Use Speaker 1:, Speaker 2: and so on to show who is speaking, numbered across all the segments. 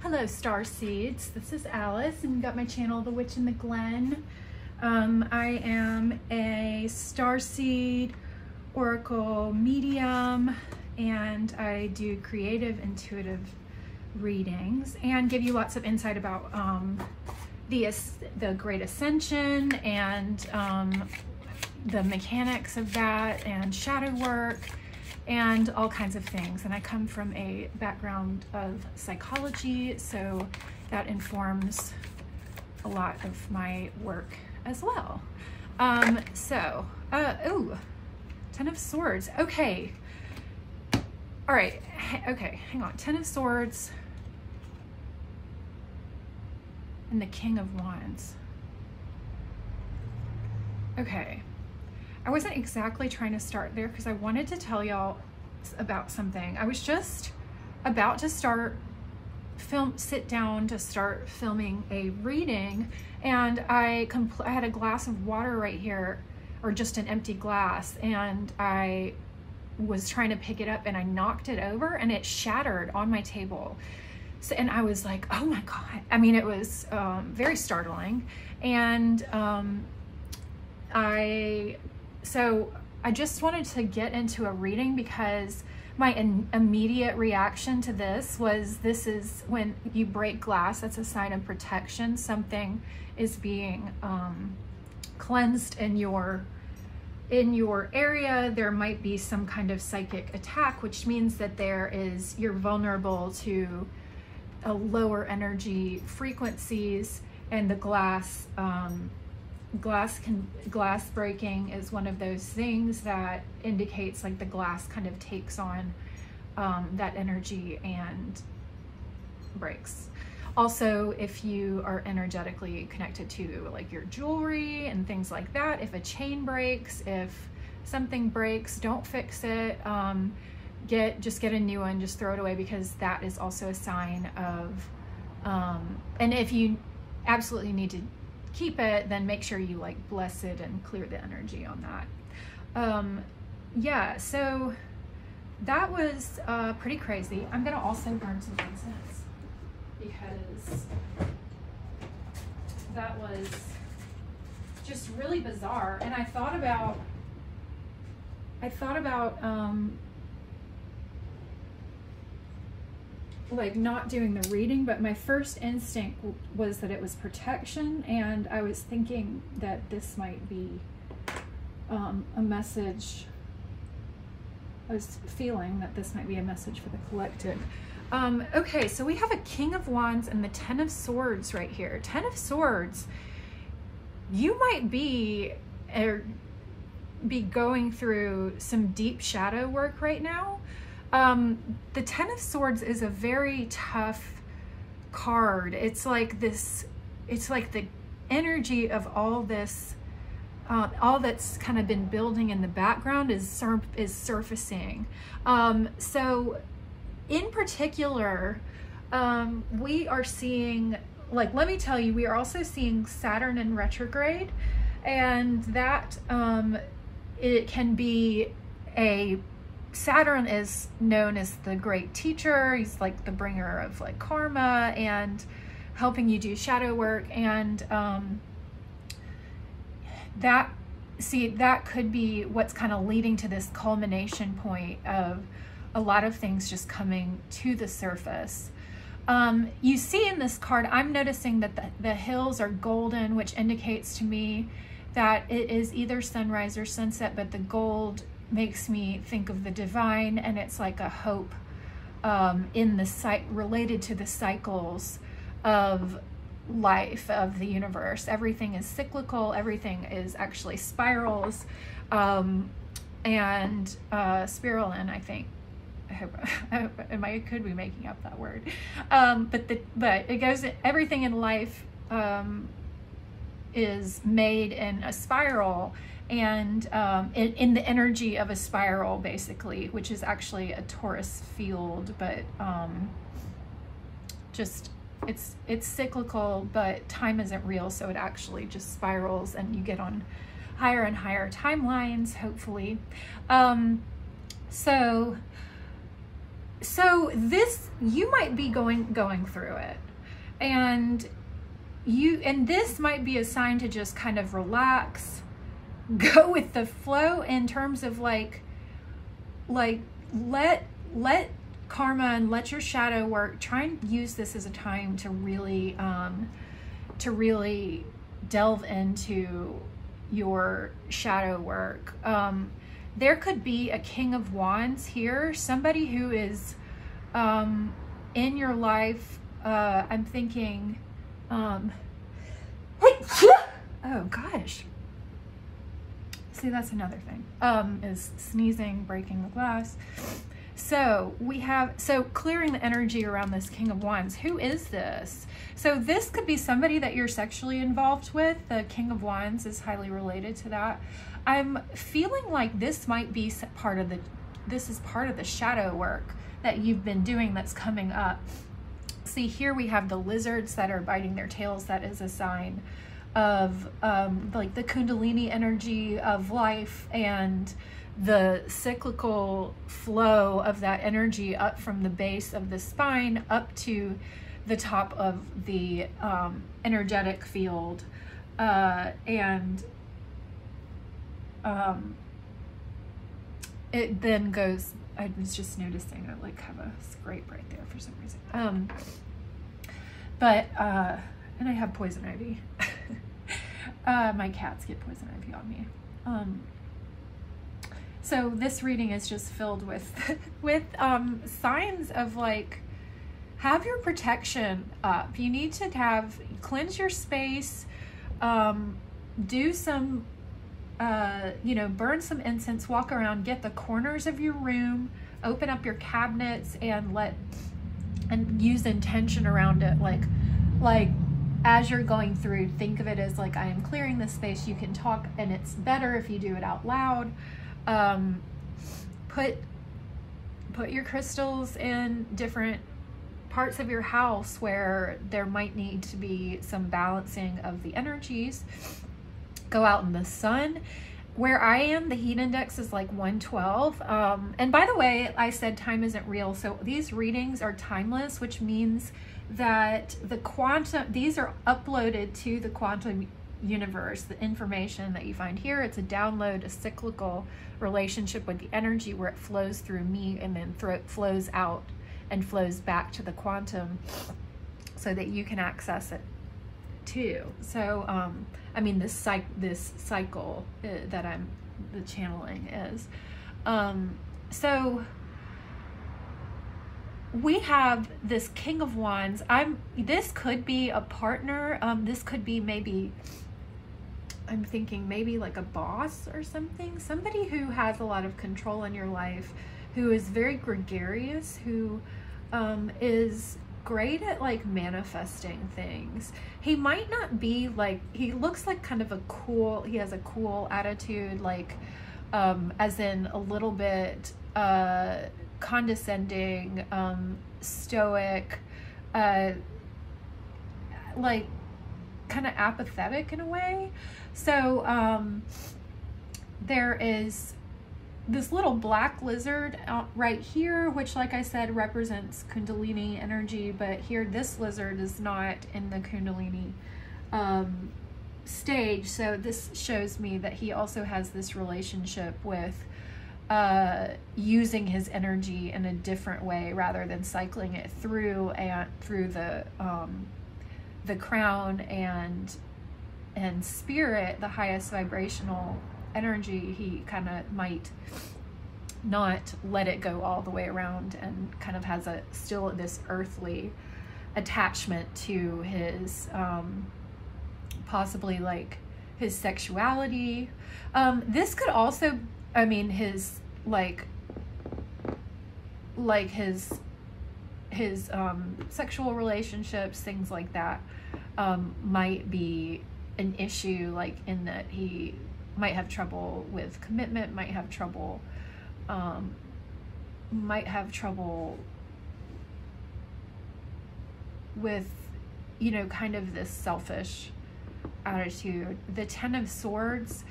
Speaker 1: Hello, Star Seeds. This is Alice, and you got my channel, The Witch in the Glen. I am a Starseed Oracle medium, and I do creative, intuitive readings and give you lots of insight about the Great Ascension and the mechanics of that, and shadow work, and all kinds of things. And I come from a background of psychology, so that informs a lot of my work as well. Ooh, Ten of Swords. Okay. All right. Okay, hang on. Ten of Swords and the King of Wands. Okay. I wasn't exactly trying to start there because I wanted to tell y'all about something. I was just about to sit down to start filming a reading, and I had a glass of water right here, or just an empty glass, and I was trying to pick it up and I knocked it over and it shattered on my table. So, and I was like, oh my God. I mean, it was very startling. And so I just wanted to get into a reading because my immediate reaction to this is when you break glass, that's a sign of protection. Something is being cleansed in your area. There might be some kind of psychic attack, which means that you're vulnerable to lower energy frequencies, and the glass breaking is one of those things that indicates like the glass kind of takes on that energy and breaks. Also, if you are energetically connected to like your jewelry and things like that, if a chain breaks, if something breaks, don't fix it. Just get a new one, just throw it away, because that is also a sign of, and if you absolutely need to keep it, then make sure you like bless it and clear the energy on that. Yeah, so that was pretty crazy. I'm gonna also burn some incense because that was just really bizarre. And I thought about like not doing the reading, but my first instinct was that it was protection, and I was thinking that this might be a message. I was feeling that this might be a message for the collective. Okay, so we have a King of Wands and the Ten of Swords right here. Ten of Swords, you might be going through some deep shadow work right now. The Ten of Swords is a very tough card. It's like the energy of all this, all that's kind of been building in the background is surfacing. So in particular, we are seeing, like, let me tell you, we are also seeing Saturn in retrograde, and that it can be Saturn is known as the great teacher. He's like the bringer of like karma and helping you do shadow work. And that could be what's kind of leading to this culmination point of a lot of things just coming to the surface. You see in this card, I'm noticing that the hills are golden, which indicates to me that it is either sunrise or sunset, but the gold makes me think of the divine, and it's like a hope related to the cycles of life, of the universe. Everything is cyclical, everything is actually spirals, and spiralin, I think. I could be making up that word, but it goes, everything in life is made in a spiral, and in the energy of a spiral, basically, which is actually a torus field, but just it's cyclical, but time isn't real, so it actually just spirals, and you get on higher and higher timelines, hopefully. So so this, you might be going through it, and this might be a sign to just kind of relax, go with the flow in terms of like let karma and let your shadow work. Try and use this as a time to really delve into your shadow work. There could be a King of Wands here, somebody who is in your life. I'm thinking, oh gosh. See, that's another thing, is sneezing, breaking the glass. So we have, so clearing the energy around this King of Wands. Who is this? So this could be somebody that you're sexually involved with. The King of Wands is highly related to that. I'm feeling like this might be part of the shadow work that you've been doing that's coming up. See, here we have the lizards that are biting their tails. That is a sign of like the Kundalini energy of life and the cyclical flow of that energy up from the base of the spine up to the top of the energetic field. It then goes, I was just noticing I like have a scrape right there for some reason. And I have poison ivy. My cats get poison ivy on me. So this reading is just filled with signs of like, have your protection up. You need to cleanse your space, do some, burn some incense, walk around, get the corners of your room, open up your cabinets and use intention around it. Like as you're going through, think of it as like, I am clearing this space. You can talk, and it's better if you do it out loud. Put your crystals in different parts of your house where there might need to be some balancing of the energies. Go out in the sun. Where I am, the heat index is like 112. And by the way, I said time isn't real. So these readings are timeless, which means that these are uploaded to the quantum universe. The information that you find here, it's a download, a cyclical relationship with the energy where it flows through me and then flows out and flows back to the quantum so that you can access it too. So I mean, this cycle that the channeling is. So we have this King of Wands. This could be a partner. This could be maybe, I'm thinking maybe like a boss or something. Somebody who has a lot of control in your life, who is very gregarious, who is great at like manifesting things. He might not be like, he looks like kind of he has a cool attitude, like as in a little bit condescending, stoic, like kind of apathetic in a way. So there is this little black lizard right here, which like I said represents Kundalini energy, but here this lizard is not in the Kundalini stage. So this shows me that he also has this relationship with using his energy in a different way rather than cycling it through the crown and spirit, the highest vibrational energy. He kind of might not let it go all the way around and kind of has still this earthly attachment to his possibly like his sexuality. This could also, I mean, his his sexual relationships, things like that, might be an issue, like in that he might have trouble with commitment, might have trouble with, kind of this selfish attitude. The Ten of Swords.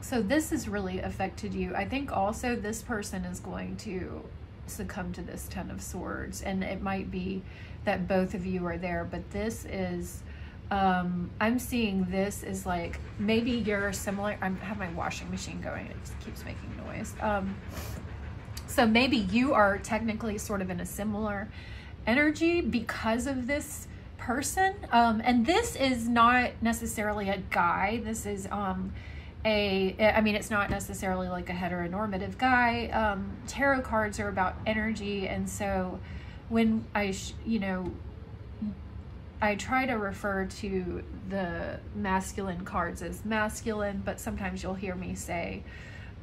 Speaker 1: So this has really affected you. I think also this person is going to succumb to this Ten of Swords. And it might be that both of you are there, but this is, I'm seeing this is like, maybe you're similar. I have my washing machine going, it just keeps making noise. So maybe you are technically sort of in a similar energy because of this person. And this is not necessarily a guy. This is I mean, it's not necessarily like a heteronormative guy. Tarot cards are about energy. And so when I try to refer to the masculine cards as masculine, but sometimes you'll hear me say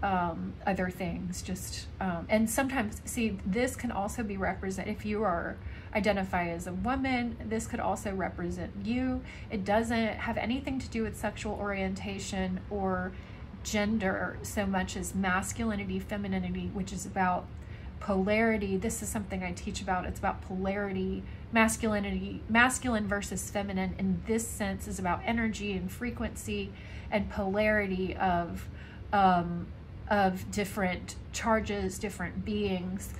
Speaker 1: other things, just and sometimes, see, this can also be represent, if you are identify as a woman, this could also represent you. It doesn't have anything to do with sexual orientation or gender so much as masculinity, femininity, which is about polarity. This is something I teach about. It's about polarity, masculinity, masculine versus feminine. In this sense is about energy and frequency and polarity of different charges, different beings,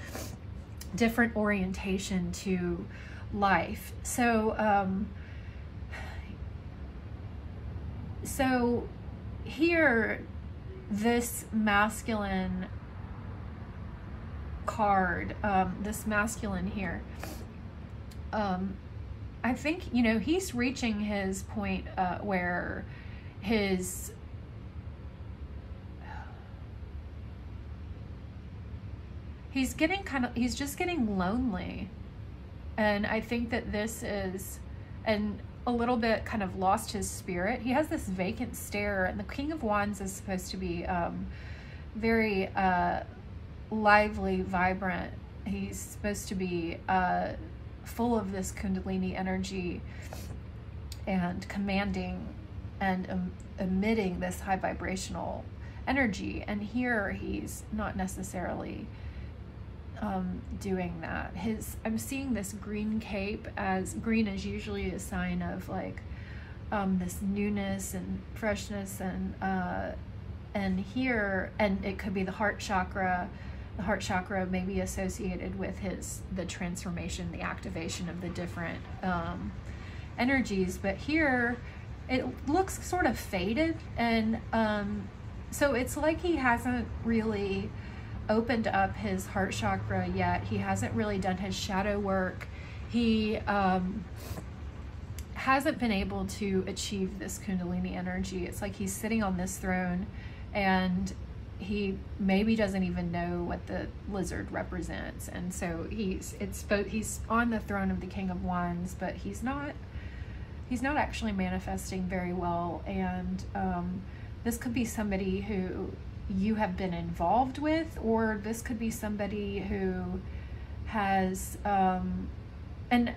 Speaker 1: different orientation to life. So so here, this masculine card, this masculine here, I think, you know, he's reaching his point where he's getting he's just getting lonely. And I think that this is, and a little bit kind of lost his spirit. He has this vacant stare, and the King of Wands is supposed to be very lively, vibrant. He's supposed to be full of this Kundalini energy and commanding and emitting this high vibrational energy. And here he's not necessarily doing that. I'm seeing this green cape, as green is usually a sign of like this newness and freshness, and here, and it could be the heart chakra. The heart chakra may be associated with the transformation, the activation of the different energies, but here it looks sort of faded, and so it's like he hasn't really opened up his heart chakra yet. He hasn't really done his shadow work. He hasn't been able to achieve this Kundalini energy. It's like he's sitting on this throne, and he maybe doesn't even know what the lizard represents. And so he's on the throne of the King of Wands, but he's not actually manifesting very well. And this could be somebody who you have been involved with, or this could be somebody who has and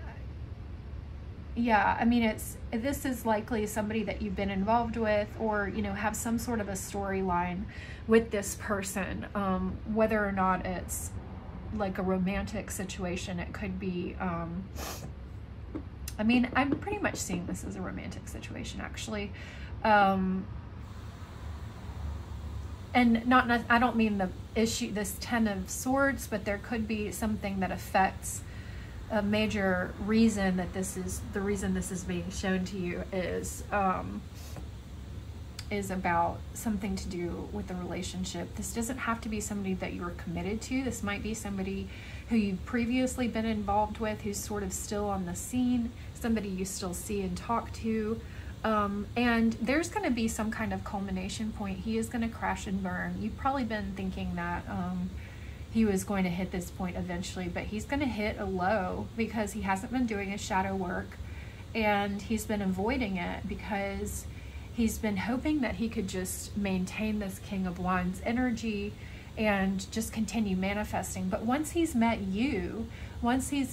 Speaker 1: yeah, I mean, this is likely somebody that you've been involved with, or, you know, have some sort of a storyline with this person, whether or not it's like a romantic situation. It could be I mean, I'm pretty much seeing this as a romantic situation, actually. And I don't mean the issue, this Ten of Swords, but there could be something that affects a major reason that the reason this is being shown to you is about something to do with the relationship. This doesn't have to be somebody that you're committed to. This might be somebody who you've previously been involved with, who's sort of still on the scene, somebody you still see and talk to. And there's going to be some kind of culmination point. He is going to crash and burn. You've probably been thinking that he was going to hit this point eventually, but he's going to hit a low because he hasn't been doing his shadow work, and he's been avoiding it because he's been hoping that he could just maintain this King of Wands energy and just continue manifesting. But once he's met you, once he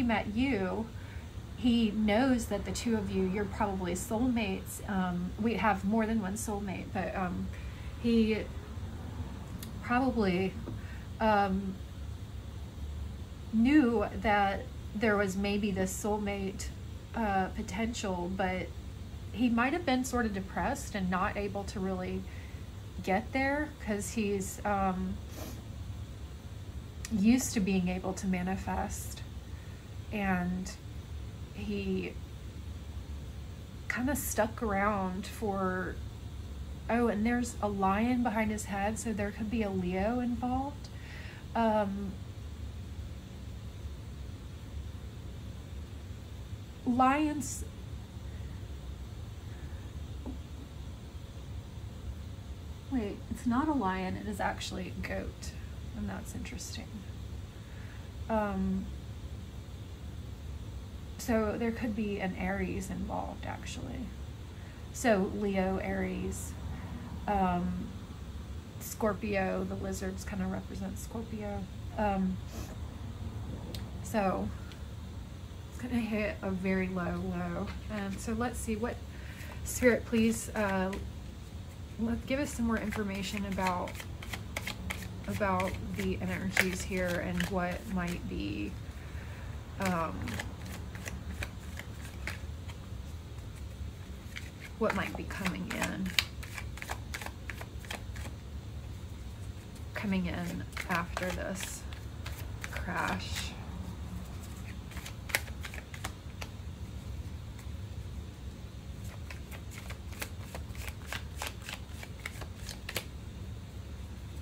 Speaker 1: met you, he knows that the two of you, you're probably soulmates. We have more than one soulmate, but he probably knew that there was maybe this soulmate potential, but he might have been sort of depressed and not able to really get there because he's used to being able to manifest, and he kind of stuck around for, oh, and there's a lion behind his head, so there could be a Leo involved. Lions, wait, it's not a lion, it is actually a goat, and that's interesting. So there could be an Aries involved, actually. So Leo, Aries, Scorpio, the lizards kind of represent Scorpio. So it's gonna hit a very low. So let's see what, Spirit, please give us some more information about the energies here and what might be coming in after this crash.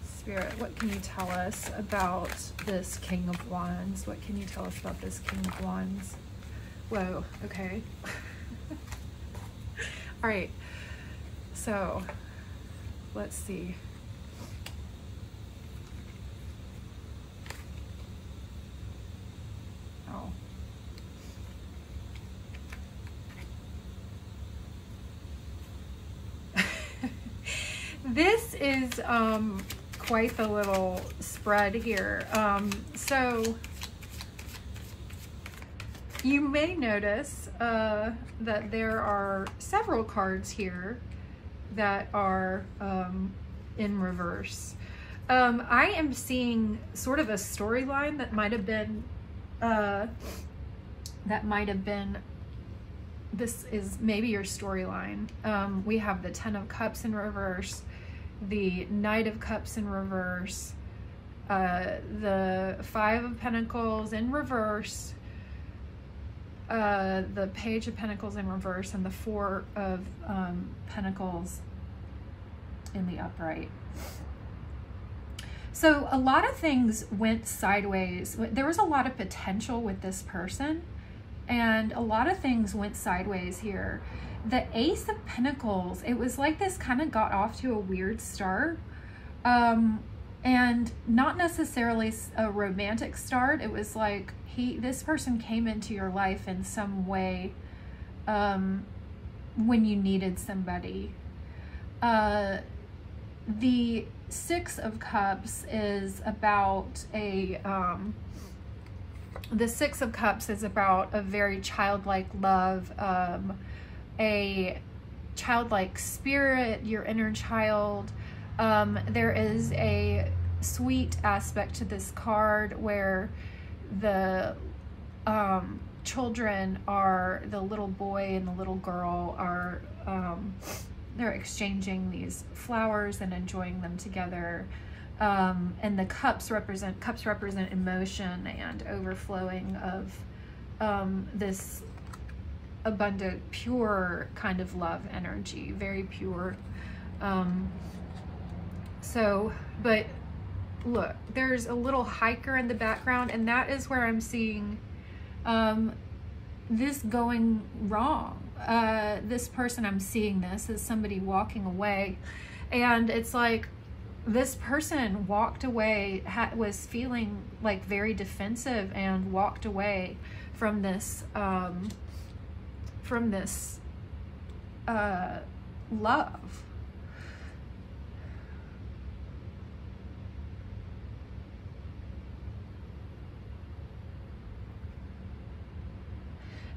Speaker 1: Spirit, what can you tell us about this King of Wands? What can you tell us about this King of Wands? Whoa, okay. All right, so let's see. Oh. This is quite the little spread here. So you may notice that there are several cards here that are in reverse. I am seeing sort of a storyline that might have been, this is maybe your storyline. We have the Ten of Cups in reverse, the Knight of Cups in reverse, the Five of Pentacles in reverse, the Page of Pentacles in reverse, and the Four of Pentacles in the upright. So a lot of things went sideways. There was a lot of potential with this person, and a lot of things went sideways here. The Ace of Pentacles, it was like this kind of got off to a weird start, and not necessarily a romantic start. It was like this person came into your life in some way when you needed somebody. The Six of Cups is about the Six of Cups is about a very childlike love, a childlike spirit, your inner child. There is a sweet aspect to this card where the children are, the little boy and the little girl are, they're exchanging these flowers and enjoying them together. And the cups represent emotion and overflowing of this abundant, pure kind of love energy, very pure. But look, there's a little hiker in the background, and that is where I'm seeing this going wrong. This person, I'm seeing this as somebody walking away, and it's like this person walked away, was feeling like very defensive, and walked away from this love.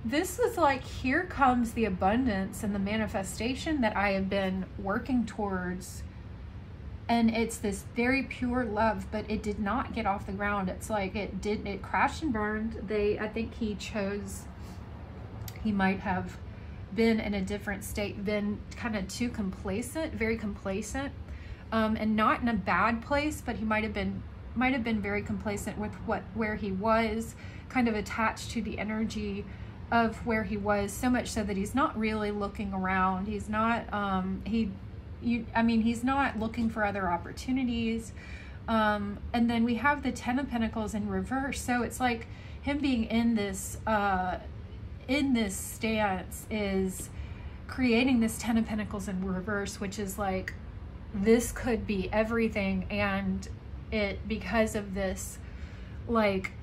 Speaker 1: This is like, here comes the abundance and the manifestation that I have been working towards. And it's this very pure love, but it did not get off the ground. It's like it crashed and burned. I think he might have been in a different state, been kind of too complacent, very complacent, and not in a bad place, but he might have been might have been very complacent with where he was, kind of attached to the energy of where he was, so much so that he's not really looking around. He's not he's not looking for other opportunities. And then we have the Ten of Pentacles in reverse. So it's like him being in this stance is creating this Ten of Pentacles in reverse, which is like, this could be everything. And it, because of this, like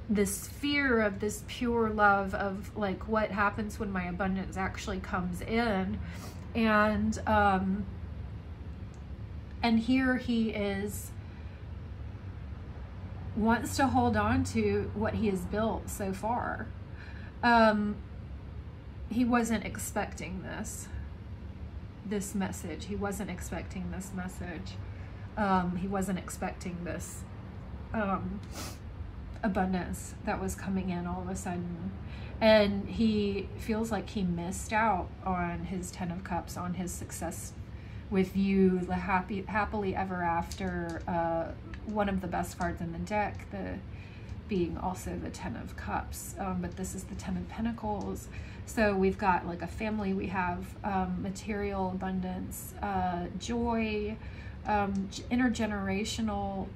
Speaker 1: this fear of this pure love of like what happens when my abundance actually comes in. And here he is, wants to hold on to what he has built so far. He wasn't expecting this message. He wasn't expecting this message. He wasn't expecting this abundance that was coming in all of a sudden. And he feels like he missed out on his Ten of Cups, on his success with you, the happily ever after, one of the best cards in the deck, being also the Ten of Cups, but this is the Ten of Pentacles. So we've got like a family, we have material abundance, joy, intergenerational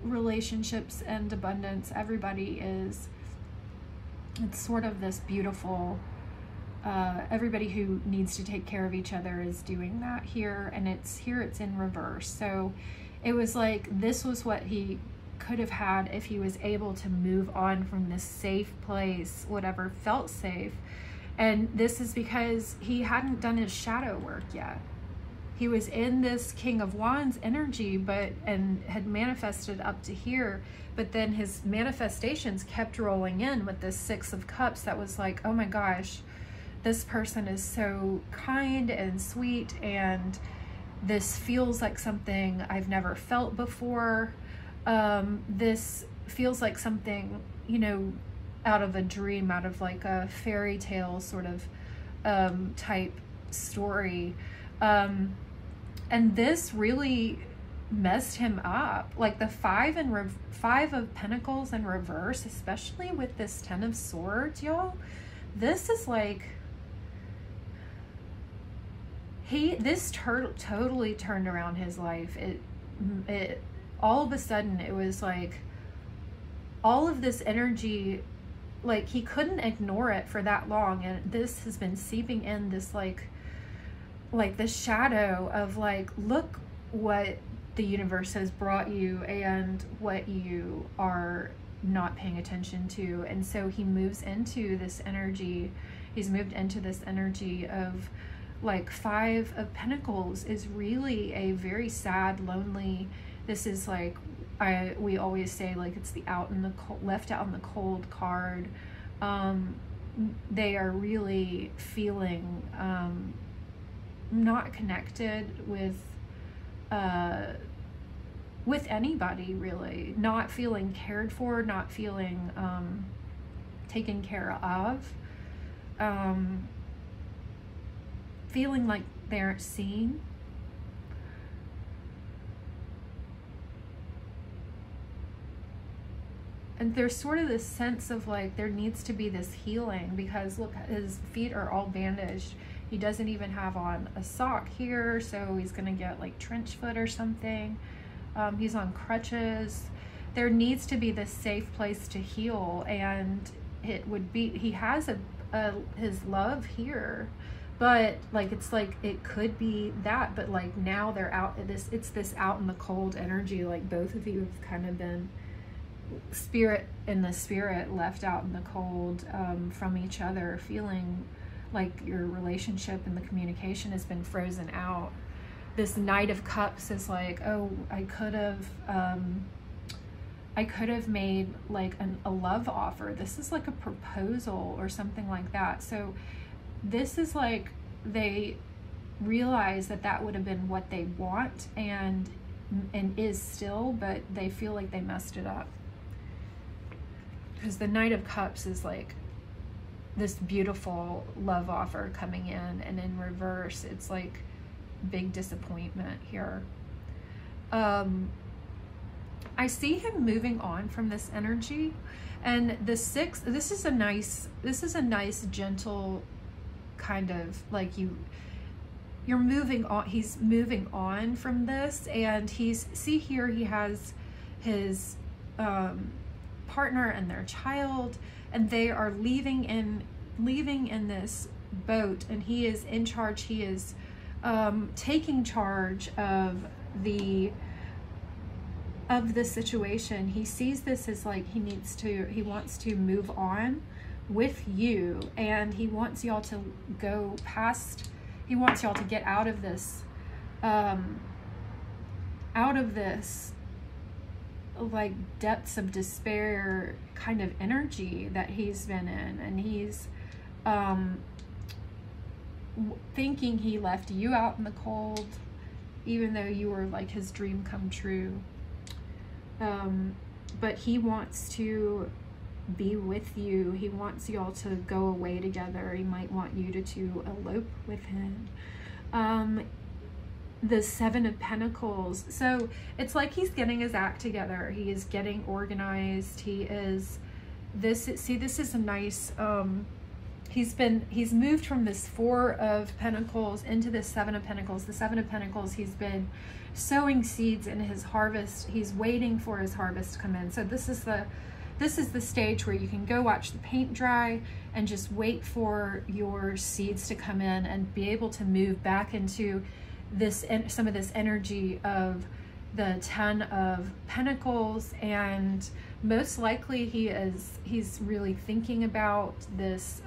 Speaker 1: relationships and abundance. Everybody is, it's sort of this beautiful, everybody who needs to take care of each other is doing that here, and it's in reverse. So it was like, this was what he could have had if he was able to move on from this safe place, whatever felt safe. And this is because he hadn't done his shadow work yet. He was in this King of Wands energy, and had manifested up to here, but then his manifestations kept rolling in with this Six of Cups that was like, oh my gosh, this person is so kind and sweet, and this feels like something I've never felt before. This feels like something, you know, out of a dream, out of like a fairy tale sort of type story. And this really messed him up. Like the Five of Pentacles in reverse, especially with this Ten of Swords, y'all. This is like, this totally turned around his life. It all of a sudden, it was like all of this energy, like he couldn't ignore it for that long, and this has been seeping in this like this shadow of like, look what the universe has brought you and what you are not paying attention to. And so he moves into this energy, he's moved into this energy of like Five of Pentacles is really a very sad, lonely, this is like, we always say like it's the left out in the cold card. They are really feeling not connected with anybody, really, not feeling cared for, not feeling taken care of, feeling like they aren't seen. And there's sort of this sense of like, there needs to be this healing, because look, his feet are all bandaged. He doesn't even have on a sock here, so he's gonna get like trench foot or something. He's on crutches. There needs to be this safe place to heal, and it would be, he has his love here, but like, it's like, it could be that, but like now they're out, it's this out in the cold energy, like both of you have kind of been left out in the cold from each other, feeling like your relationship and the communication has been frozen out. This Knight of Cups is like, oh, I could have made like a love offer. This is like a proposal or something like that. So this is like, they realize that would have been what they want and is still, but they feel like they messed it up. Because the Knight of Cups is like this beautiful love offer coming in, and in reverse, it's like big disappointment here. I see him moving on from this energy. And the 6, this is a nice gentle kind of like you're moving on. He's moving on from this, and see here he has his partner and their child, and they are leaving in this boat, and he is in charge. He is taking charge of the situation. He sees this as like he wants to move on with you, and he wants y'all to go past, he wants y'all to get out of this like depths of despair kind of energy that he's been in. And he's thinking he left you out in the cold, even though you were like his dream come true. But he wants to be with you. He wants y'all to go away together. He might want you to elope with him. The 7 of Pentacles. So it's like he's getting his act together. He is getting organized. He is this is a nice, he's moved from this 4 of Pentacles into this 7 of Pentacles. The 7 of Pentacles, he's been sowing seeds in his harvest. He's waiting for his harvest to come in. So this is the stage where you can go watch the paint dry and just wait for your seeds to come in and be able to move back into this, some of this energy of the 10 of Pentacles. And most likely he's really thinking about this,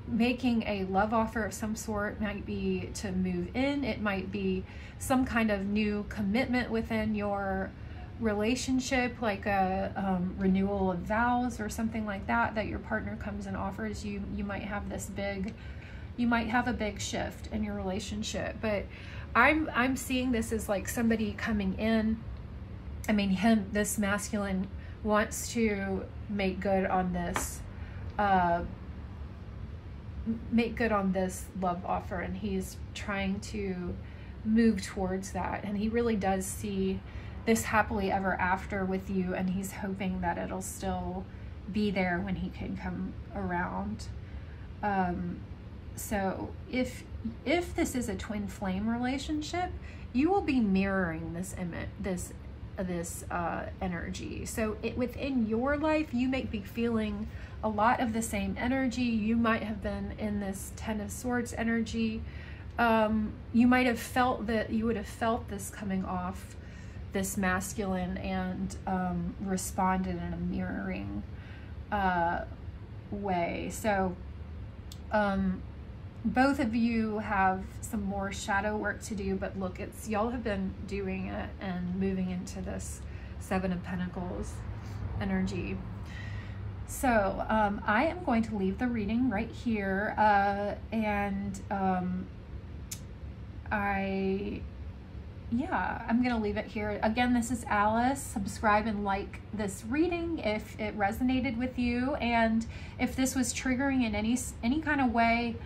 Speaker 1: making a love offer of some sort. It might be to move in. It might be some kind of new commitment within your relationship, like a renewal of vows or something like that your partner comes and offers you. You might have a big shift in your relationship. But I'm seeing this as like somebody coming in. I mean, this masculine wants to make good on this love offer, and he's trying to move towards that. And he really does see this happily ever after with you, and he's hoping that it'll still be there when he can come around. So if this is a twin flame relationship, you will be mirroring this energy. So within your life, you may be feeling a lot of the same energy. You might have been in this 10 of Swords energy. You might have felt that, you would have felt this coming off this masculine, and responded in a mirroring way. So both of you have some more shadow work to do, but look, y'all have been doing it and moving into this 7 of Pentacles energy. So I am going to leave the reading right here, and I'm going to leave it here. Again, this is Alice. Subscribe and like this reading if it resonated with you, and if this was triggering in any kind of way,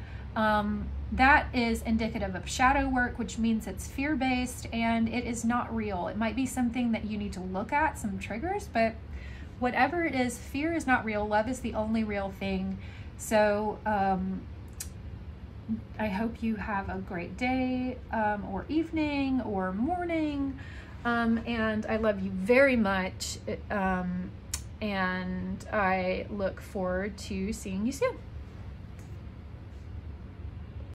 Speaker 1: that is indicative of shadow work, which means it's fear-based and it is not real. It might be something that you need to look at, some triggers, but whatever it is, fear is not real. Love is the only real thing. So I hope you have a great day, or evening or morning, and I love you very much, and I look forward to seeing you soon.